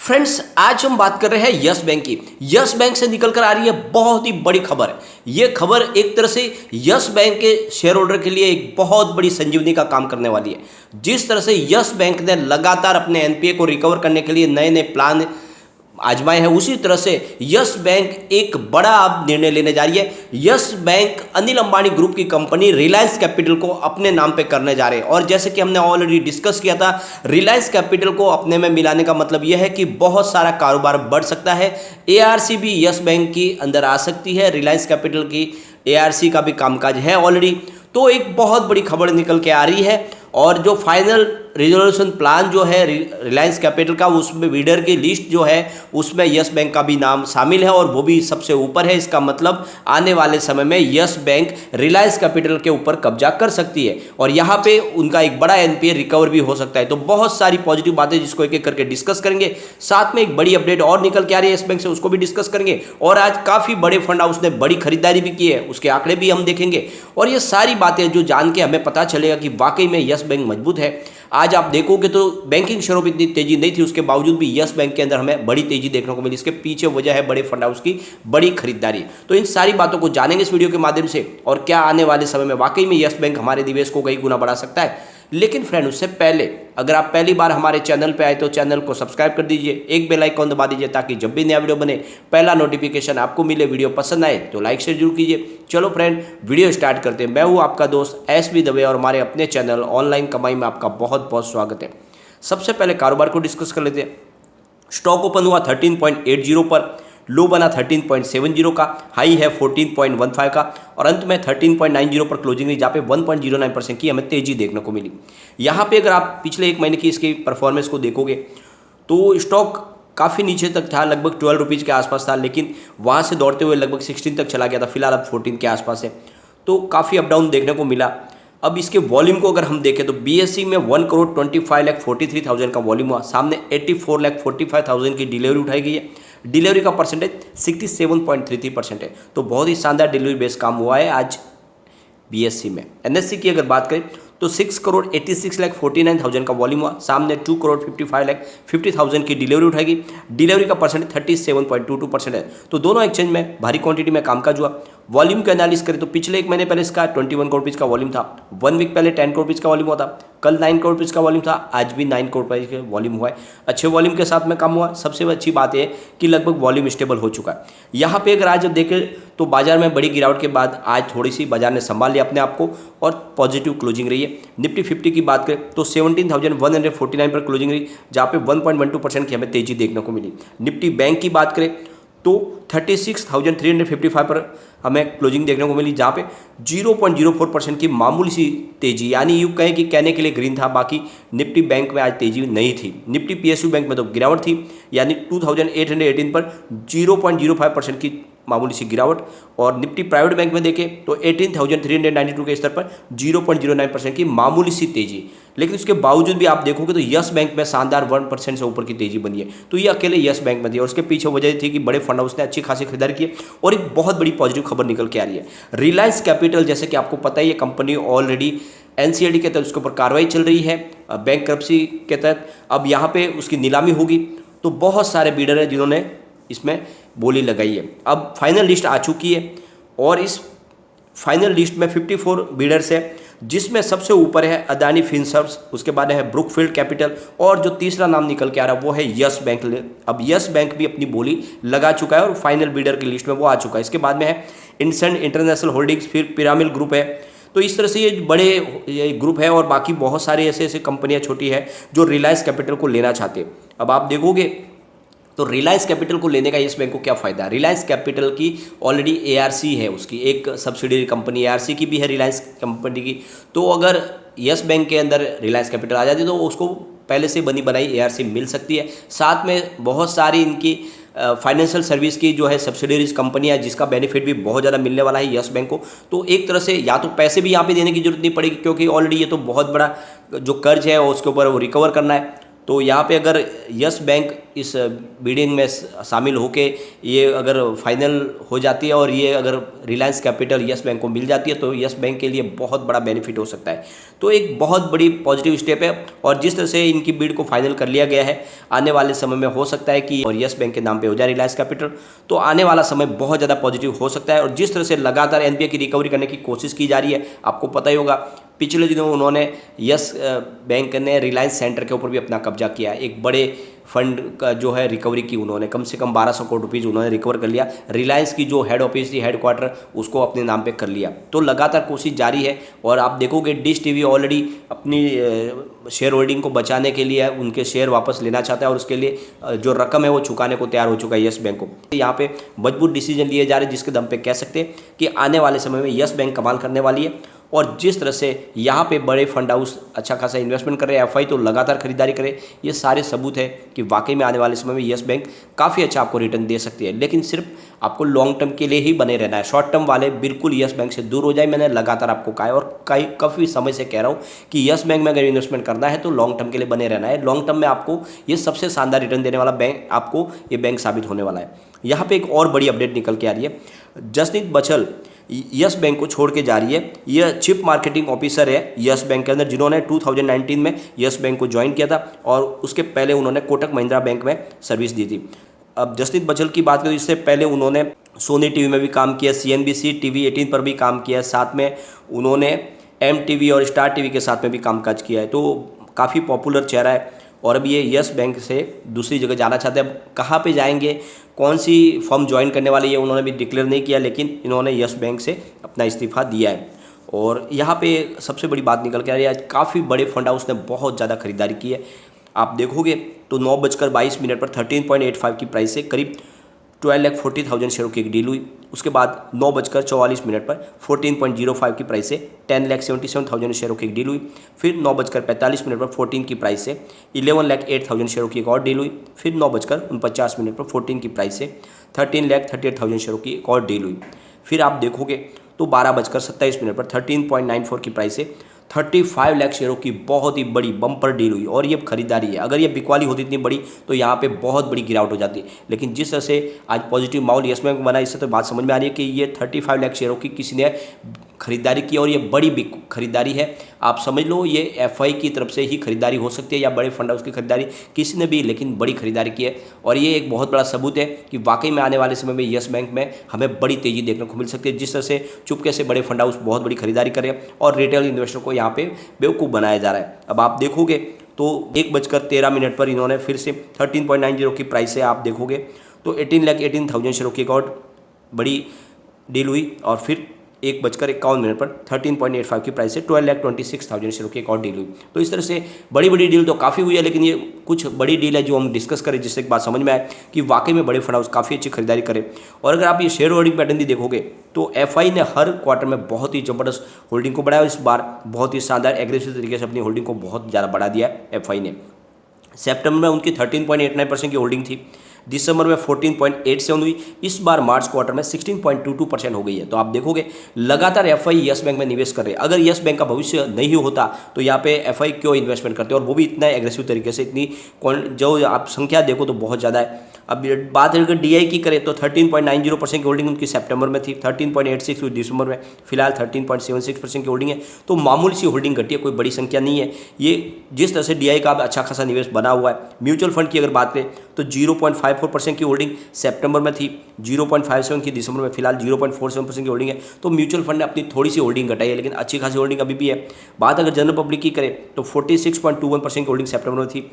Friends, आज हम बात कर रहे हैं यस बैंक की। यस बैंक से निकल कर आ रही है बहुत ही बड़ी खबर है। ये खबर एक तरह से यस बैंक के शेयर होल्डर के लिए एक बहुत बड़ी संजीवनी का काम करने वाली है। जिस तरह से यस बैंक ने लगातार अपने एनपीए को रिकवर करने के लिए नए नए प्लान आजमाए हैं, उसी तरह से यस बैंक एक बड़ा अब निर्णय लेने जा रही है। Yes bank Anil Ambani group की कंपनी रिलायंस कैपिटल को अपने नाम पे करने जा रहे हैं। और जैसे कि हमने ऑलरेडी डिस्कस किया था, रिलायंस कैपिटल को अपने में मिलाने का मतलब यह है कि बहुत सारा कारोबार बढ़ सकता है। एआरसी भी यस बैंक की अंदर आ सकती है। रिलायंस कैपिटल की एआरसी का भी कामकाज है ऑलरेडी। तो एक बहुत बड़ी खबर निकल के आ रही है। और जो फाइनल रिजोल्यूशन प्लान जो है रिलायंस कैपिटल का, उसमें लीडर की लिस्ट जो है उसमें यस बैंक का भी नाम शामिल है और वो भी सबसे ऊपर है। इसका मतलब आने वाले समय में यस बैंक रिलायंस कैपिटल के ऊपर कब्जा कर सकती है और यहाँ पे उनका एक बड़ा एनपीए रिकवर भी हो सकता है। तो बहुत सारी पॉजिटिव बातें जिसको एक एक करके डिस्कस करेंगे। साथ में एक बड़ी अपडेट और निकल के आ रही है यस बैंक से, उसको भी डिस्कस करेंगे। और आज काफ़ी बड़े फंड हाउस ने बड़ी खरीदारी भी की है, उसके आंकड़े भी हम देखेंगे। और ये सारी बातें जो जान के हमें पता चलेगा कि वाकई में यस बैंक मजबूत है। आज आप देखोगे तो बैंकिंग शेयरों में इतनी तेजी नहीं थी, उसके बावजूद भी यस बैंक के अंदर हमें बड़ी तेजी देखने को मिली। इसके पीछे वजह है बड़े फंड हाउस की बड़ी खरीदारी। तो इन सारी बातों को जानेंगे इस वीडियो के माध्यम से, और क्या आने वाले समय में वाकई में यस बैंक हमारे निवेश को कई गुना बढ़ा सकता है। लेकिन फ्रेंड, उससे पहले अगर आप पहली बार हमारे चैनल पे आए तो चैनल को सब्सक्राइब कर दीजिए, एक बेल आइकॉन दबा दीजिए ताकि जब भी नया वीडियो बने पहला नोटिफिकेशन आपको मिले। वीडियो पसंद आए तो लाइक शेयर जरूर कीजिए। चलो फ्रेंड, वीडियो स्टार्ट करते हैं। मैं हूँ आपका दोस्त एसबी दवे और हमारे अपने चैनल ऑनलाइन कमाई में आपका बहुत बहुत स्वागत है। सबसे पहले कारोबार को डिस्कस कर लेते हैं। स्टॉक ओपन हुआ 13.80 पर, लो बना 13.70 का, हाई है 14.15 का और अंत में 13.90 पर क्लोजिंग रही, जहाँ पे 1.09% की हमें तेजी देखने को मिली। यहाँ पे अगर आप पिछले एक महीने की इसकी परफॉर्मेंस को देखोगे तो स्टॉक काफ़ी नीचे तक था, लगभग 12 रुपीज़ के आसपास था, लेकिन वहाँ से दौड़ते हुए लगभग 16 तक चला गया था। फिलहाल अब 14 के आसपास है, तो काफ़ी अप डाउन देखने को मिला। अब इसके वॉल्यूम को अगर हम देखें तो बीएसई में 1,25,43,000 का वॉल्यूम हुआ, सामने 84,45,000 की डिलीवरी उठाई गई है। डिलीवरी का परसेंटेज 67.33% है, तो बहुत ही शानदार डिलीवरी बेस्ड काम हुआ है आज बीएसई में। एनएससी की अगर बात करें तो 6,86,49,000 का वॉल्यूम हुआ, सामने 2,55,50,000 की डिलीवरी उठाएगी। डिलीवरी का परसेंटेज 37.22% है, तो दोनों एक्सचेंज में भारी क्वांटिटी में कामकाज हुआ। वॉल्यूम का एनालिस करें तो पिछले एक महीने पहले इसका 21 करोड़ रुपीज़ का वॉल्यूम था, 1 वीक पहले 10 करोड़ रुपीज़ का वॉल्यूम हुआ था, कल 9 करोड़ रुपीज़ का वॉल्यूम था, आज भी 9 करोड़ रुपये का वॉल्यूम हुआ है। अच्छे वॉल्यूम के साथ में काम हुआ। सबसे अच्छी बात है कि लगभग वॉल्यूम स्टेबल हो चुका है। यहाँ पे अगर आज देखें तो बाजार में बड़ी गिरावट के बाद आज थोड़ी सी बाजार ने संभाल लिया अपने आप को और पॉजिटिव क्लोजिंग रही है। निफ्टी 50 की बात करें तो 17,149 पर क्लोजिंग रही, जहाँ पे 1.12% की हमें तेजी देखने को मिली। निफ्टी बैंक की बात करें तो 36,355 पर हमें क्लोजिंग देखने को मिली, जहाँ पे 0.04% की मामूली सी तेजी, यानी यूँ कहें कि कहने के लिए ग्रीन था। बाकी निफ्टी बैंक में आज तेजी नहीं थी। निफ्टी पीएसयू बैंक में तो गिरावट थी, यानी 2818 पर 0.05% की मामूली सी गिरावट। और निफ्टी प्राइवेट बैंक में देखें तो 18,392 के स्तर पर 0.09% की मामूली सी तेजी। लेकिन उसके बावजूद भी आप देखोगे तो यस बैंक में शानदार 1% से ऊपर की तेजी बनी है। तो ये अकेले यस बैंक में थी और उसके पीछे वजह थी कि बड़े फंड हाउस ने अच्छी खासी खरीदारी की है। और एक बहुत बड़ी पॉजिटिव खबर निकल के आ रही है। रिलायंस कैपिटल, जैसे कि आपको पता है, ये कंपनी ऑलरेडी एनसीएलटी के तहत उसके ऊपर कार्रवाई चल रही है, बैंक्रप्सी के तहत। अब यहाँ पे उसकी नीलामी होगी, तो बहुत सारे बीडर हैं जिन्होंने इसमें बोली लगाई है। अब फाइनल लिस्ट आ चुकी है और इस फाइनल लिस्ट में 54 बीडर्स है, जिसमें सबसे ऊपर है अदानी फिनसर्व्स, उसके बाद है ब्रुकफील्ड कैपिटल और जो तीसरा नाम निकल के आ रहा है वो है यस बैंक। अब यस बैंक भी अपनी बोली लगा चुका है और फाइनल बीडर की लिस्ट में वो आ चुका है। इसके बाद में है इंडसइंड इंटरनेशनल होल्डिंग्स, फिर पिरामिड ग्रुप है। तो इस तरह से ये बड़े ग्रुप है और बाकी बहुत सारे ऐसे ऐसे कंपनियां छोटी है जो रिलायंस कैपिटल को लेना चाहते हैं। अब आप देखोगे तो रिलायंस कैपिटल को लेने का यस बैंक को क्या फ़ायदा है। रिलायंस कैपिटल की ऑलरेडी एआरसी है, उसकी एक सब्सिडियरी कंपनी एआरसी की भी है रिलायंस कंपनी की। तो अगर यस बैंक के अंदर रिलायंस कैपिटल आ जाती तो उसको पहले से बनी बनाई एआरसी मिल सकती है। साथ में बहुत सारी इनकी फाइनेंशियल सर्विस की जो है सब्सिडियरीज कंपनियां, जिसका बेनिफिट भी बहुत ज़्यादा मिलने वाला है यस बैंक को। तो एक तरह से या तो पैसे भी यहाँ पे देने की जरूरत नहीं पड़ेगी, क्योंकि ऑलरेडी ये तो बहुत बड़ा जो कर्ज है उसके ऊपर वो रिकवर करना है। तो यहाँ पे अगर यस बैंक इस बिडिंग में शामिल होके ये अगर फाइनल हो जाती है और ये अगर रिलायंस कैपिटल यस बैंक को मिल जाती है तो यस बैंक के लिए बहुत बड़ा बेनिफिट हो सकता है। तो एक बहुत बड़ी पॉजिटिव स्टेप है और जिस तरह से इनकी बिड को फाइनल कर लिया गया है, आने वाले समय में हो सकता है कि और यस बैंक के नाम पे हो जाए रिलायंस कैपिटल, तो आने वाला समय बहुत ज़्यादा पॉजिटिव हो सकता है। और जिस तरह से लगातार एनपीए की रिकवरी करने की कोशिश की जा रही है, आपको पता ही होगा पिछले दिनों उन्होंने यस बैंक ने रिलायंस सेंटर के ऊपर भी अपना कब्जा किया है। एक बड़े फंड का जो है रिकवरी की उन्होंने, कम से कम 1200 करोड़ रुपीज़ उन्होंने रिकवर कर लिया। रिलायंस की जो हेड ऑफिस थी, हेड क्वार्टर, उसको अपने नाम पे कर लिया। तो लगातार कोशिश जारी है और आप देखोगे डिश टीवी ऑलरेडी अपनी शेयर होल्डिंग को बचाने के लिए उनके शेयर वापस लेना चाहता है और उसके लिए जो रकम है वो चुकाने को तैयार हो चुका है यस बैंक को। यहाँ पे मजबूत डिसीजन लिए जा रहे हैं जिसके दम पे कह सकते हैं कि आने वाले समय में यस बैंक कमाल करने वाली है। और जिस तरह से यहाँ पे बड़े फंड हाउस अच्छा खासा इन्वेस्टमेंट कर रहे हैं, एफआई तो लगातार खरीदारी करे, ये सारे सबूत है कि वाकई में आने वाले समय में यस बैंक काफ़ी अच्छा आपको रिटर्न दे सकती है। लेकिन सिर्फ आपको लॉन्ग टर्म के लिए ही बने रहना है, शॉर्ट टर्म वाले बिल्कुल यस बैंक से दूर हो जाए। मैंने लगातार आपको कहा है और काफ़ी समय से कह रहा हूँ कि यस बैंक में अगर इन्वेस्टमेंट करना है तो लॉन्ग टर्म के लिए बने रहना है। लॉन्ग टर्म में आपको ये सबसे शानदार रिटर्न देने वाला बैंक आपको ये बैंक साबित होने वाला है। यहाँ पर एक और बड़ी अपडेट निकल के आ रही है, जसनीत बछल यस बैंक को छोड़ के जा रही है। यह चीफ मार्केटिंग ऑफिसर है यस बैंक के अंदर, जिन्होंने 2019 में यस बैंक को ज्वाइन किया था और उसके पहले उन्होंने कोटक महिंद्रा बैंक में सर्विस दी थी। अब जसनीत बछल की बात करें, इससे पहले उन्होंने सोनी टीवी में भी काम किया, CNBC TV 18 पर भी काम किया, साथ में उन्होंने MTV और स्टार टीवी के साथ में भी कामकाज किया है। तो काफ़ी पॉपुलर चेहरा है और अब ये यस बैंक से दूसरी जगह जाना चाहते हैं। अब कहाँ पे जाएंगे, कौन सी फर्म ज्वाइन करने वाली है उन्होंने भी डिक्लेयर नहीं किया, लेकिन इन्होंने यस बैंक से अपना इस्तीफा दिया है। और यहाँ पे सबसे बड़ी बात निकल के आ रही है, आज काफ़ी बड़े फंड हाउस ने बहुत ज़्यादा खरीदारी की है। आप देखोगे तो 9:22 पर 13.85 की प्राइस से करीब 12,40,000 शेयरों की एक डील हुई। उसके बाद 9:44 पर 14.05 की प्राइस से 10,77,000 शेयरों की एक डील हुई। फिर 9:45 पर 14 की प्राइस से 11,08,000 शेयरों की एक और डील हुई। फिर 9:49 पर 14 की प्राइस से 13,38,000 शेयरों की एक और डील हुई। फिर आप देखोगे तो 12:27 पर 13.94 की प्राइस से 35 लाख शेयरों की बहुत ही बड़ी बम्पर डील हुई और ये खरीदारी है। अगर ये बिकवाली होती इतनी बड़ी तो यहाँ पे बहुत बड़ी गिरावट हो जाती, लेकिन जिस तरह से आज पॉजिटिव माहौल यस बैंक बना, इससे तो बात समझ में आ रही है कि ये 35 लाख शेयरों की किसी ने खरीदारी की और ये बड़ी खरीदारी है। आप समझ लो ये एफआई की तरफ से ही खरीदारी हो सकती है या बड़े फंड हाउस की खरीदारी, किसी ने भी लेकिन बड़ी खरीदारी की है। और ये एक बहुत बड़ा सबूत है कि वाकई में आने वाले समय में यस बैंक में हमें बड़ी तेज़ी देखने को मिल सकती है। जिस तरह से चुपके से बड़े फंड हाउस बहुत बड़ी खरीदारी कर रहे हैं और रिटेल इन्वेस्टर को यहाँ पे बेवकूफ़ बनाया जा रहा है। अब आप देखोगे तो 1:13 पर इन्होंने फिर से 13.90 की प्राइस से आप देखोगे तो 18,18,000 शेयरों की एक और बड़ी डील हुई और फिर 1:51 पर 13.85 की प्राइस से 12,26,000 शेयरों की एक और डील हुई। तो इस तरह से बड़ी बड़ी डील तो काफ़ी हुई है, लेकिन ये कुछ बड़ी डील है जो हम डिस्कस करें जिससे एक बात समझ में आए कि वाकई में बड़े फंड हाउस काफ़ी अच्छी खरीदारी करें। और अगर आप ये शेयर होल्डिंग पैटर्न भी देखोगे तो एफआई ने हर क्वार्टर में बहुत ही ज़बरदस्त होल्डिंग को बढ़ाया और इस बार बहुत ही शानदार एग्रेसिव तरीके से अपनी होल्डिंग को बहुत ज़्यादा बढ़ा दिया एफआई ने। सितंबर में उनकी 13.89% की होल्डिंग थी, दिसंबर में 14.87 हुई, इस बार मार्च क्वार्टर में 16.22% हो गई है। तो आप देखोगे लगातार एफआई यस बैंक में निवेश कर रहे हैं। अगर यस बैंक का भविष्य नहीं होता तो यहाँ पे एफआई क्यों इन्वेस्टमेंट करते हैं, और वो भी इतना एग्रेसिव तरीके से, इतनी जो आप संख्या देखो तो बहुत ज़्यादा है। अब बात अगर डीआई की करें तो 13.90% की होल्डिंग उनकी सितंबर में थी, 13.86 हुई दिसंबर में, फिलहाल 13.76% की होल्डिंग है। तो मामूली सी होल्डिंग घटी है, कोई बड़ी संख्या नहीं है। ये जिस तरह से डीआई का अच्छा खासा निवेश बना हुआ है। म्यूचुअल फंड की अगर बात करें तो 0.54% की होल्डिंग सितंबर में थी, 0.57 की दिसंबर में, फिलहाल 0.47% की होल्डिंग है। तो म्यूचुअल फंड ने अपनी थोड़ी सी होल्डिंग घटाई है, लेकिन अच्छी खासी होल्डिंग अभी भी है। बात अगर जनरल पब्लिक की करें तो 46.21% की होल्डिंग सितंबर में थी,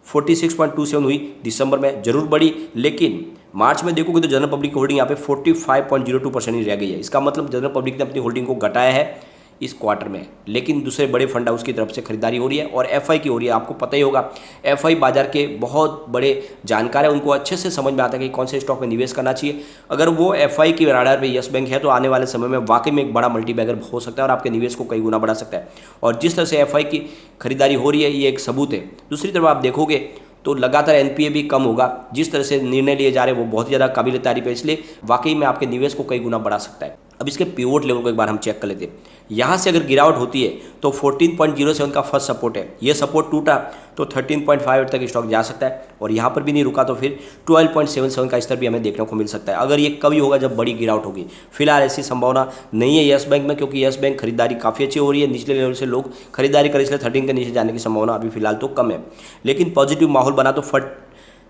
46.27 हुई दिसंबर में, जरूर बढ़ी, लेकिन मार्च में देखोगे तो जनरल पब्लिक की होल्डिंग यहाँ पे 45.02% ही रह गई है। इसका मतलब जनरल पब्लिक ने अपनी होल्डिंग को घटाया है इस क्वार्टर में, लेकिन दूसरे बड़े फंड हाउस की तरफ से खरीदारी हो रही है और एफआई की हो रही है। आपको पता ही होगा एफआई बाजार के बहुत बड़े जानकार है, उनको अच्छे से समझ में आता है कि कौन से स्टॉक में निवेश करना चाहिए। अगर वो एफआई की राडार पे यस बैंक है तो आने वाले समय में वाकई में एक बड़ा मल्टीबैगर हो सकता है और आपके निवेश को कई गुना बढ़ा सकता है। और जिस तरह से एफआई की खरीदारी हो रही है ये एक सबूत है। दूसरी तरफ आप देखोगे तो लगातार एनपीए भी कम होगा। जिस तरह से निर्णय लिए जा रहे हैं वो बहुत ज़्यादा काबिल तारीफ है, इसलिए वाकई में आपके निवेश को कई गुना बढ़ा सकता है। अब इसके पिवोट लेवल को एक बार हम चेक कर लेते हैं। यहाँ से अगर गिरावट होती है तो 14.07 का फर्स्ट सपोर्ट है, ये सपोर्ट टूटा तो 13.58 तक स्टॉक जा सकता है और यहाँ पर भी नहीं रुका तो फिर 12.77 का स्तर भी हमें देखने को मिल सकता है। अगर ये कभी होगा जब बड़ी गिरावट होगी, फिलहाल ऐसी संभावना नहीं है यस बैंक में, क्योंकि यस बैंक खरीदारी काफ़ी अच्छी हो रही है, निचले लेवल से लोग खरीदारी करें, इसलिए 13 के नीचे जाने की संभावना अभी फिलहाल तो कम है। लेकिन पॉजिटिव माहौल बना तो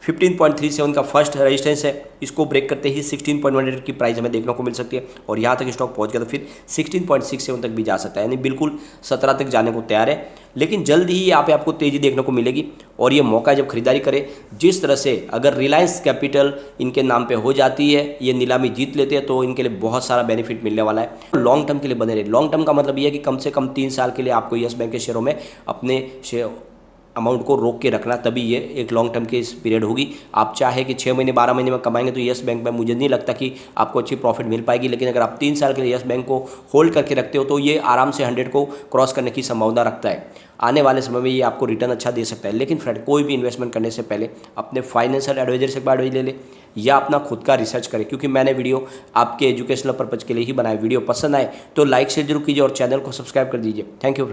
15.37 का फर्स्ट रेजिस्टेंस है, इसको ब्रेक करते ही 16.18 की प्राइस हमें देखने को मिल सकती है और यहाँ तक स्टॉक पहुँच गया तो फिर 16.67 तक भी जा सकता है, यानी बिल्कुल 17 तक जाने को तैयार है। लेकिन जल्द ही यहाँ पे आपको तेज़ी देखने को मिलेगी और ये मौका जब खरीदारी करे, जिस तरह से अगर रिलायंस कैपिटल इनके नाम पे हो जाती है, ये नीलामी जीत लेते हैं तो इनके लिए बहुत सारा बेनिफिट मिलने वाला है। लॉन्ग टर्म के लिए बने रहे, लॉन्ग टर्म का मतलब ये है कि कम से कम 3 साल के लिए आपको यस बैंक के शेयरों में अपने शेयर अमाउंट को रोक के रखना, तभी ये एक लॉन्ग टर्म की इस पीरियड होगी। आप चाहे कि 6 महीने 12 महीने में कमाएंगे तो यस बैंक में मुझे नहीं लगता कि आपको अच्छी प्रॉफिट मिल पाएगी, लेकिन अगर आप 3 साल के लिए यस बैंक को होल्ड करके रखते हो तो ये आराम से 100 को क्रॉस करने की संभावना रखता है। आने वाले समय में ये आपको रिटर्न अच्छा दे सकता है। लेकिन फ्रेंड, कोई भी इन्वेस्टमेंट करने से पहले अपने फाइनेंशियल एडवाइजर से एडवाइस ले ले या अपना खुद का रिसर्च करें, क्योंकि मैंने वीडियो आपके एजुकेशनल पर्पज के लिए ही बनाया। वीडियो पसंद आए तो लाइक शेयर जरूर कीजिए और चैनल को सब्सक्राइब कर दीजिए। Thank you.